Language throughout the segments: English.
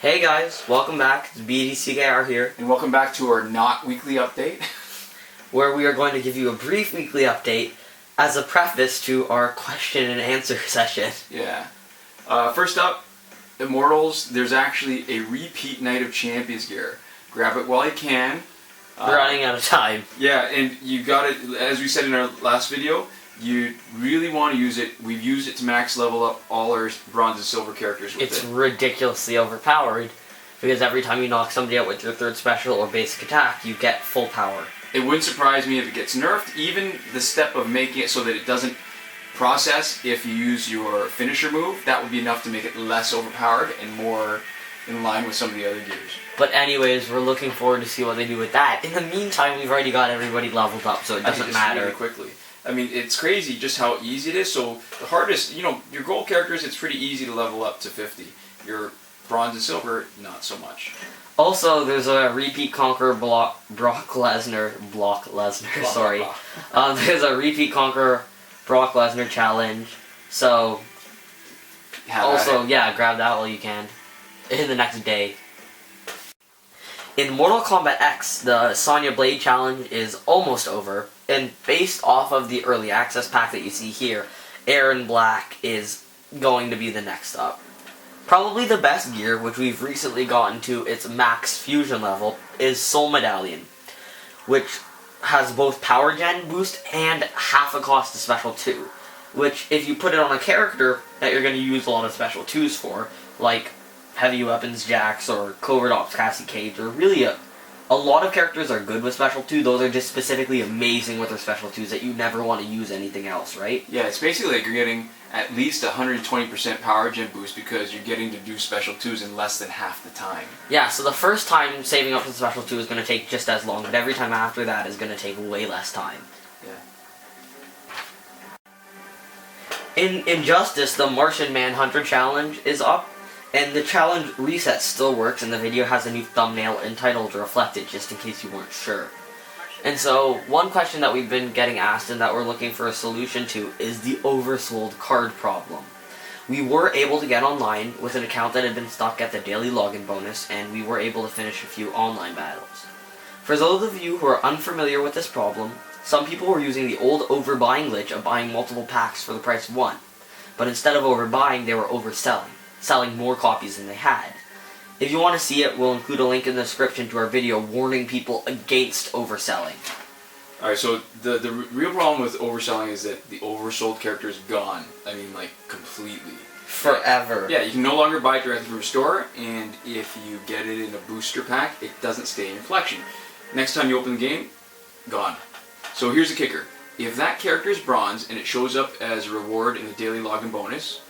Hey guys, welcome back. It's BDCKR here. And welcome back to our not weekly update. Where we are going to give you a brief weekly update as a preface to our question and answer session. Yeah. First up, Immortals, there's actually a repeat Night of Champions gear. Grab it while you can. We're running out of time. Yeah, and you got it, as we said in our last video, you really want to use it. We've used it to max level up all our bronze and silver characters with It's ridiculously overpowered because every time you knock somebody out with your third special or basic attack, you get full power. It wouldn't surprise me if it gets nerfed. Even the step of making it so that it doesn't process if you use your finisher move, that would be enough to make it less overpowered and more in line with some of the other gears. But anyways, we're looking forward to see what they do with that. In the meantime, we've already got everybody leveled up, so it doesn't matter. Really quickly. I mean, it's crazy just how easy it is. So the hardest, your gold characters, it's pretty easy to level up to 50. Your bronze and silver, not so much. Also, there's a repeat conqueror Brock Lesnar, sorry. There's a repeat conqueror Brock Lesnar challenge. So, yeah, grab that while you can. In the next day. In Mortal Kombat X, the Sonya Blade challenge is almost over, and based off of the early access pack that you see here, Erron Black is going to be the next up. Probably the best gear, which we've recently gotten to its max fusion level, is Soul Medallion, which has both power gen boost and half a cost of special 2, which if you put it on a character that you're going to use a lot of special 2s for, like Heavy Weapons Jax or Covert Ops Cassie Cage, or really a lot of characters are good with special 2, those are just specifically amazing with their special 2s that you never want to use anything else, right? Yeah, it's basically like you're getting at least 120% power gen boost because you're getting to do special 2s in less than half the time. Yeah, so the first time saving up for the special 2 is going to take just as long, but every time after that is going to take way less time. Yeah. In Injustice, the Martian Manhunter challenge is up, and the challenge reset still works, and the video has a new thumbnail entitled Reflected, just in case you weren't sure. And so, one question that we've been getting asked and that we're looking for a solution to is the oversold card problem. We were able to get online with an account that had been stuck at the daily login bonus, and we were able to finish a few online battles. For those of you who are unfamiliar with this problem, some people were using the old overbuying glitch of buying multiple packs for the price of one. But instead of overbuying, they were overselling, selling more copies than they had. If you want to see it, we'll include a link in the description to our video warning people against overselling. Alright, so the real problem with overselling is that the oversold character is gone. I mean, like, completely. Forever. Yeah, you can no longer buy it directly from a store, and if you get it in a booster pack, it doesn't stay in your collection. Next time you open the game, gone. So here's the kicker. If that character is bronze and it shows up as a reward in the daily login bonus,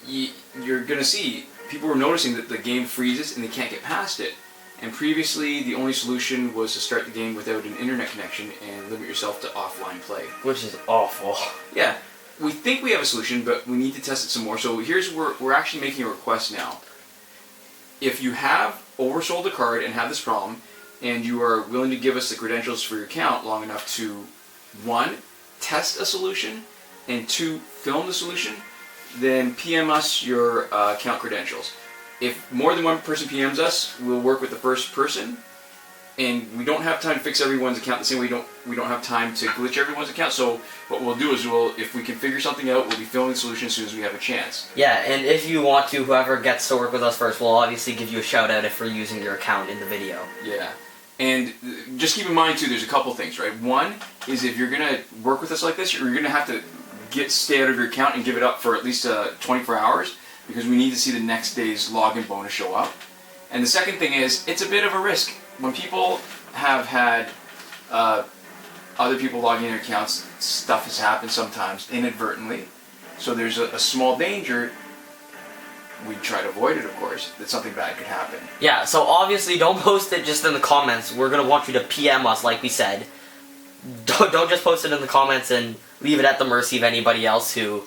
you're going to see people were noticing that the game freezes and they can't get past it. And previously, the only solution was to start the game without an internet connection and limit yourself to offline play. Which is awful. Yeah, we think we have a solution, but we need to test it some more. So here's where we're actually making a request now. If you have oversold a card and have this problem, and you are willing to give us the credentials for your account long enough to, 1, test a solution, and 2, film the solution, then PM us your account credentials. If more than one person PMs us, we'll work with the first person, and we don't have time to fix everyone's account the same way we don't have time to glitch everyone's account. So what we'll do is if we can figure something out, we'll be filming the solution as soon as we have a chance. Yeah, and if you want to, whoever gets to work with us first, we'll obviously give you a shout out if we're using your account in the video. Yeah. And just keep in mind too, there's a couple things, right? One is if you're gonna work with us like this, you're gonna have to stay out of your account and give it up for at least 24 hours because we need to see the next day's login bonus show up. And the second thing is, it's a bit of a risk. When people have had other people logging in their accounts, stuff has happened sometimes inadvertently. So there's a small danger. We try to avoid it, of course, that something bad could happen. Yeah, so obviously don't post it just in the comments. We're going to want you to PM us, like we said. Don't just post it in the comments and leave it at the mercy of anybody else who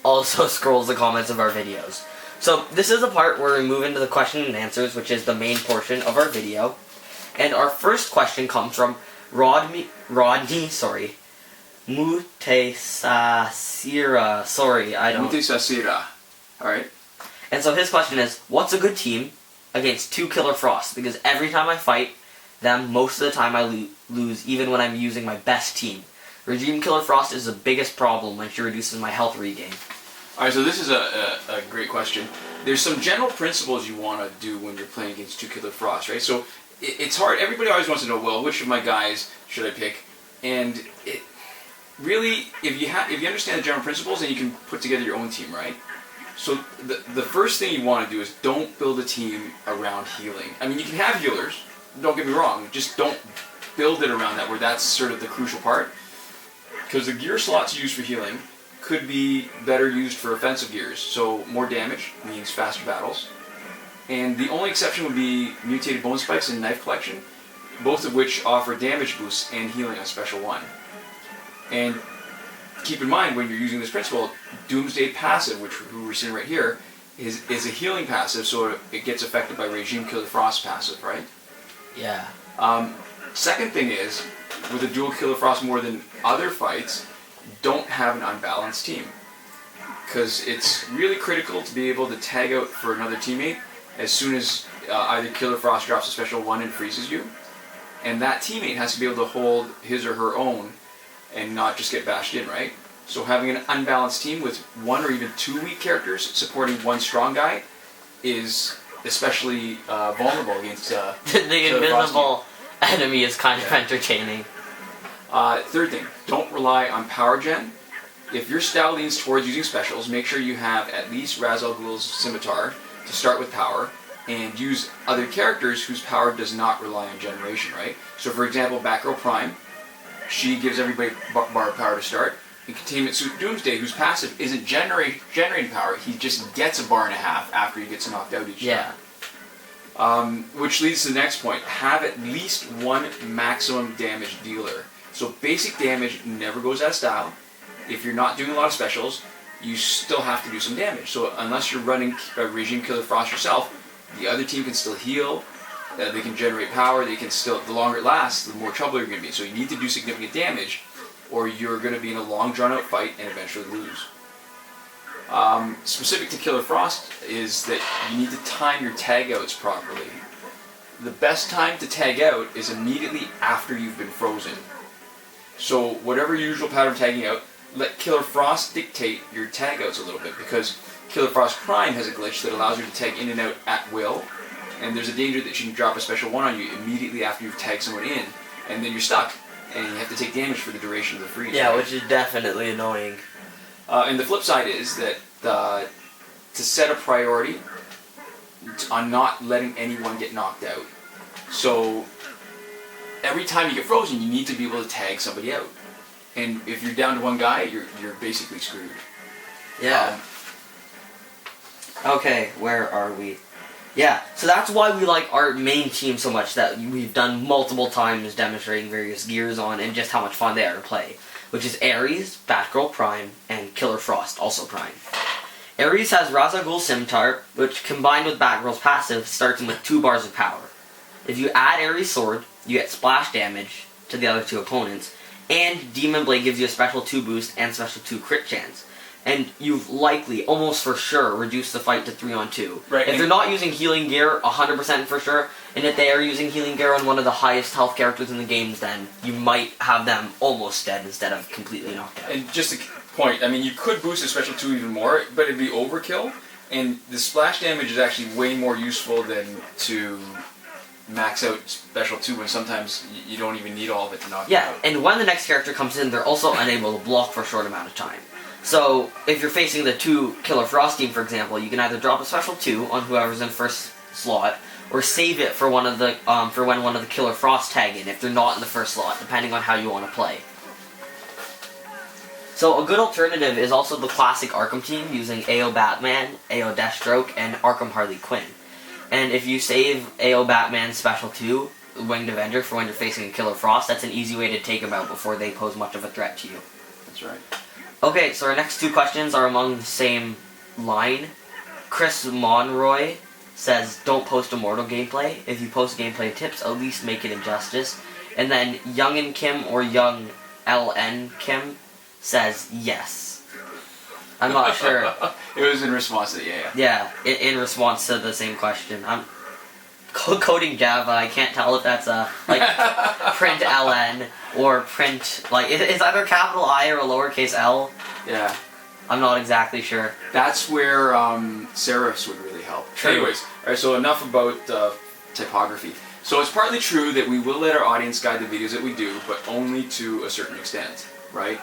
also scrolls the comments of our videos. So this is the part where we move into the question and answers, which is the main portion of our video. And our first question comes from Rodney, Mutesasira, Mutesasira, alright. And so his question is, what's a good team? against 2 Killer Frost, because every time I fight them, most of the time I lose, even when I'm using my best team. Regime Killer Frost is the biggest problem when she reduces my health regain. Alright, so this is a great question. There's some general principles you want to do when you're playing against 2 Killer Frost, right? So it's hard. Everybody always wants to know, well, which of my guys should I pick? And it really, if you understand the general principles, then you can put together your own team, right? So the first thing you want to do is don't build a team around healing. I mean, you can have healers, don't get me wrong, just don't build it around that, where that's sort of the crucial part. Because the gear slots used for healing could be better used for offensive gears, so more damage means faster battles. And the only exception would be mutated bone spikes and knife collection, both of which offer damage boosts and healing on special 1. And keep in mind, when you're using this principle, Doomsday passive, which we're seeing right here, is a healing passive, so it gets affected by Regime Killer Frost passive, right? Yeah. Second thing is, with a dual Killer Frost more than other fights, don't have an unbalanced team. Because it's really critical to be able to tag out for another teammate as soon as either Killer Frost drops a special 1 and freezes you. And that teammate has to be able to hold his or her own and not just get bashed in, right? So having an unbalanced team with 1 or even 2 weak characters supporting 1 strong guy is especially vulnerable against the invisible enemy is kind of entertaining. Third thing, don't rely on power gen. If your style leans towards using specials, make sure you have at least Ra's al Ghul's Scimitar to start with power, and use other characters whose power does not rely on generation, right? So for example, Batgirl Prime, she gives everybody bar of power to start. And Containment Suit Doomsday, whose passive isn't generating power, he just gets a bar and a half after he gets knocked out each time. Which leads to the next point. Have at least 1 maximum damage dealer. So basic damage never goes out of style. If you're not doing a lot of specials, you still have to do some damage. So unless you're running Regime Killer Frost yourself, the other team can still heal, they can generate power, they can still, the longer it lasts, the more trouble you're going to be in. So you need to do significant damage, or you're going to be in a long drawn out fight and eventually lose. Specific to Killer Frost is that you need to time your tag outs properly. The best time to tag out is immediately after you've been frozen. So whatever your usual pattern of tagging out, let Killer Frost dictate your tag outs a little bit, because Killer Frost Prime has a glitch that allows you to tag in and out at will, and there's a danger that she can drop a special 1 on you immediately after you've tagged someone in, and then you're stuck, and you have to take damage for the duration of the freeze. Yeah, which is definitely annoying. And the flip side is that to set a priority on not letting anyone get knocked out. So every time you get frozen, you need to be able to tag somebody out. And if you're down to 1 guy, you're basically screwed. Yeah. Okay, where are we? Yeah, so that's why we like our main team so much, that we've done multiple times demonstrating various gears on and just how much fun they are to play. Which is Ares, Batgirl Prime, and Killer Frost, also Prime. Ares has Ra's al Ghul's Scimitar, which combined with Batgirl's passive starts him with 2 bars of power. If you add Ares' sword, you get splash damage to the other 2 opponents, and Demon Blade gives you a special 2 boost and special 2 crit chance. And you've likely, almost for sure, reduced the fight to 3-on-2. Right, if they're not using healing gear, 100% for sure, and if they are using healing gear on one of the highest health characters in the games, then you might have them almost dead instead of completely knocked out. And just a point, I mean, you could boost a special 2 even more, but it'd be overkill, and the splash damage is actually way more useful than to max out special 2 when sometimes you don't even need all of it to knock you out. Yeah, and when the next character comes in, they're also unable to block for a short amount of time. So, if you're facing the 2 Killer Frost team, for example, you can either drop a special 2 on whoever's in first slot, or save it for one of the for when one of the Killer Frost tag in if they're not in the first slot, depending on how you want to play. So a good alternative is also the classic Arkham team using AO Batman, AO Deathstroke, and Arkham Harley Quinn. And if you save AO Batman's special 2, Winged Avenger, for when you're facing a Killer Frost, that's an easy way to take them out before they pose much of a threat to you. That's right. Okay, so our next 2 questions are among the same line. Chris Monroy says, don't post Immortal gameplay. If you post gameplay tips, at least make it injustice. And then Young and Kim, or Young LN Kim, says yes. I'm not sure. It was in response to the Yeah, in response to the same question. coding Java. I can't tell if that's a like print ln or print like it's either capital I or a lowercase l. Yeah. I'm not exactly sure. That's where serifs would really help. True. Anyways, all right. So enough about typography. So it's partly true that we will let our audience guide the videos that we do, but only to a certain extent, right?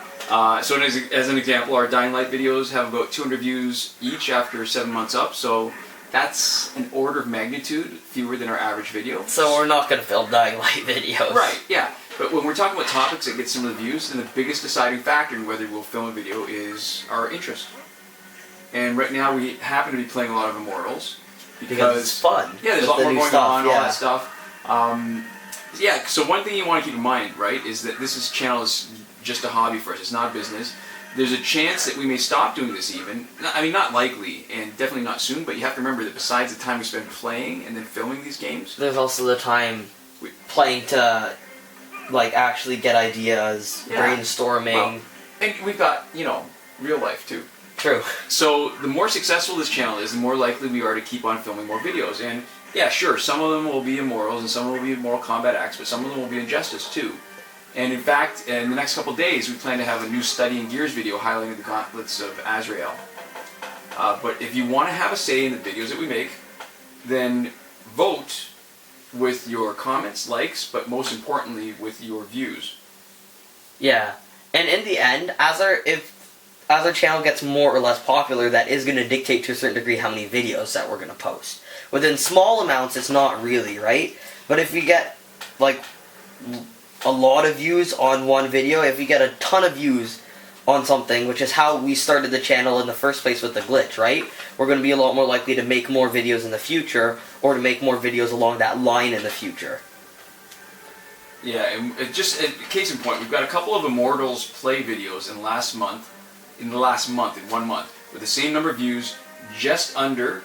So as an example, our Dying Light videos have about 200 views each after 7 months up. So that's an order of magnitude fewer than our average video. So we're not going to film Dying Light videos. Right, yeah. But when we're talking about topics that get similar views, then the biggest deciding factor in whether we'll film a video is our interest. And right now we happen to be playing a lot of Immortals. Because it's fun. Yeah, there's a lot more going on, all that stuff. Yeah, so one thing you want to keep in mind, right, is that this channel is just a hobby for us. It's not a business. There's a chance that we may stop doing this even. I mean, not likely, and definitely not soon, but you have to remember that besides the time we spend playing and then filming these games... There's also the time playing to, like, actually get ideas, brainstorming... Well, and we've got, you know, real life, too. True. So, the more successful this channel is, the more likely we are to keep on filming more videos. And, yeah, sure, some of them will be Immortals, and some will be Mortal Kombat X, but some of them will be Injustice, too. And in fact, in the next couple of days, we plan to have a new Studying Gears video highlighting the gauntlets of Azrael. But if you want to have a say in the videos that we make, then vote with your comments, likes, but most importantly, with your views. Yeah. And in the end, as our channel gets more or less popular, that is going to dictate to a certain degree how many videos that we're going to post. Within small amounts, it's not really, right? But if we get, like... a lot of views on one video, if we get a ton of views on something, which is how we started the channel in the first place with the glitch, right? We're going to be a lot more likely to make more videos in the future, or to make more videos along that line in the future. Yeah, and just case in point, we've got a couple of Immortals play videos in the last month, in 1 month, with the same number of views, just under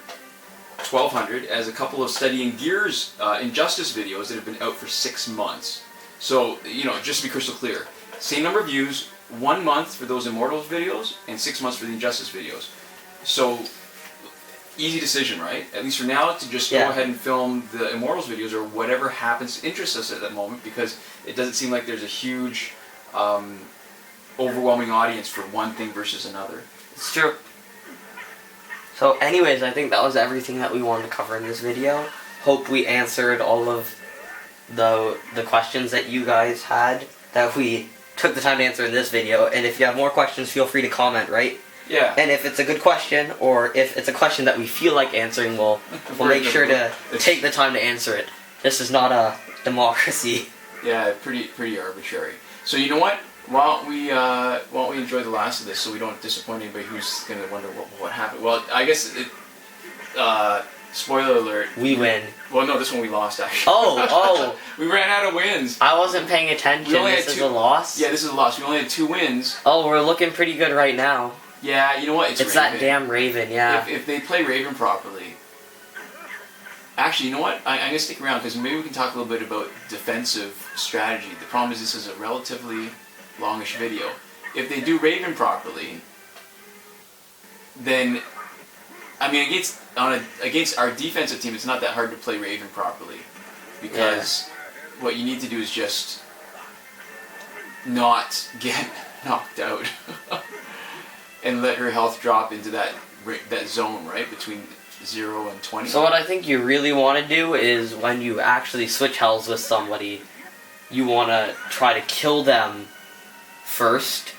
1,200, as a couple of Studying Gears Injustice videos that have been out for 6 months. So, you know, just to be crystal clear, same number of views, 1 month for those Immortals videos, and 6 months for the Injustice videos. So, easy decision, right? At least for now, to just go ahead and film the Immortals videos, or whatever happens to interest us at that moment, because it doesn't seem like there's a huge, overwhelming audience for one thing versus another. It's true. So anyways, I think that was everything that we wanted to cover in this video. Hope we answered all of the questions that you guys had, that we took the time to answer in this video. And if you have more questions, feel free to comment, right? Yeah. And if it's a good question, or if it's a question that we feel like answering, we'll make sure to take the time to answer it. This is not a democracy. Yeah, pretty arbitrary. So you know what? Why don't we enjoy the last of this, so we don't disappoint anybody who's gonna wonder what happened. Well, I guess spoiler alert. We win. Well, no, this one we lost, actually. Oh. We ran out of wins. I wasn't paying attention. This is a loss? Yeah, this is a loss. We only had 2 wins. Oh, we're looking pretty good right now. Yeah, you know what? It's Raven. That damn Raven, yeah. If they play Raven properly... Actually, you know what? I'm going to stick around, because maybe we can talk a little bit about defensive strategy. The problem is this is a relatively longish video. If they do Raven properly, then... I mean, against our defensive team, it's not that hard to play Raven properly, because what you need to do is just not get knocked out and let her health drop into that zone, right, between 0 and 20. So what I think you really want to do is, when you actually switch healths with somebody, you want to try to kill them first,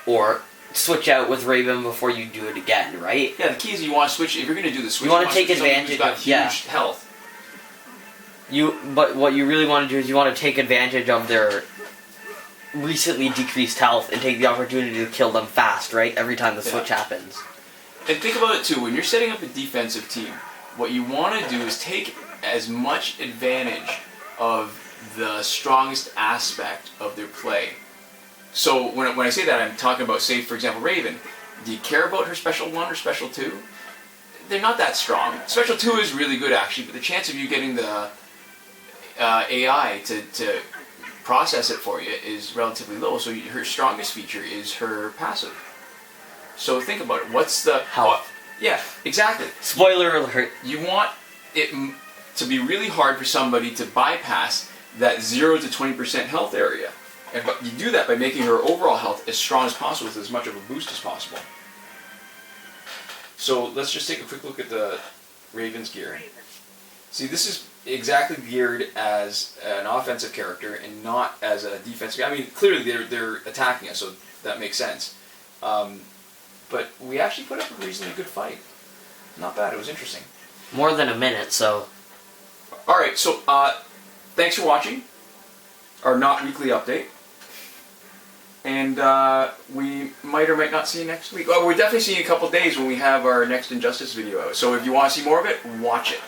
or switch out with Raven before you do it again, right? Yeah, the key is you want to switch. If you're going to do the switch, you want to take advantage of huge health. But what you really want to do is you want to take advantage of their recently decreased health and take the opportunity to kill them fast, right? Every time the switch happens. And think about it too. When you're setting up a defensive team, what you want to do is take as much advantage of the strongest aspect of their play. So when I say that, I'm talking about, say, for example, Raven. Do you care about her Special 1 or Special 2? They're not that strong. Special 2 is really good, actually, but the chance of you getting the AI to process it for you is relatively low. So her strongest feature is her passive. So think about it. What's the... health. Yeah, exactly. Spoiler alert. You want it to be really hard for somebody to bypass that 0 to 20% health area. But you do that by making her overall health as strong as possible with as much of a boost as possible. So let's just take a quick look at the Raven's gear. See, this is exactly geared as an offensive character and not as a defensive. I mean, clearly they're attacking us, so that makes sense. But we actually put up a reasonably good fight. Not bad. It was interesting. More than a minute, so... Alright, so thanks for watching our not weekly update. And we might or might not see you next week. Well, we're definitely seeing you in a couple days when we have our next Injustice video out. So if you want to see more of it, watch it.